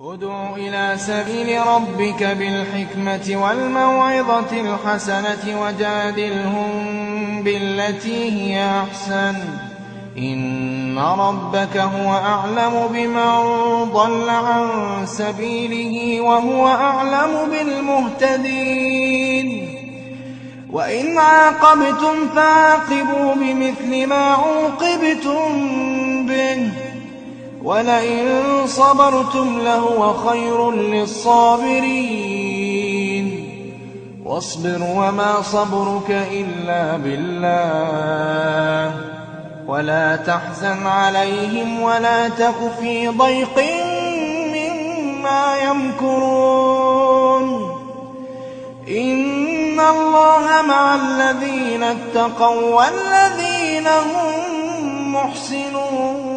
ادْعُ إِلَىٰ سَبِيلِ رَبِّكَ بِالْحِكْمَةِ وَالْمَوْعِظَةِ الْحَسَنَةِ وَجَادِلْهُم بِالَّتِي هِيَ أَحْسَنُ ۚ إِنَّ رَبَّكَ هُوَ أَعْلَمُ بِمَن ضَلَّ عَن سَبِيلِهِ وَهُوَ أَعْلَمُ بِالْمُهْتَدِينَ وَإِنْ عَاقَبْتُمْ فَعَاقِبُوا بِمِثْلِ مَا عُوقِبْتُم بِهِ ۖ وَلَئِن صَبَرْتُمْ لَهُوَ خَيْرٌ لِّلصَّابِرِينَ وَاصْبِرْ وَمَا صَبْرُكَ إِلَّا بِاللَّهِ وَلَا تَحْزَنْ عَلَيْهِمْ وَلَا تَكُ فِي ضَيْقٍ مِّمَّا يَمْكُرُونَ إِنَّ اللَّهَ مَعَ الَّذِينَ اتَّقَوا وَّالَّذِينَ هُم مُّحْسِنُونَ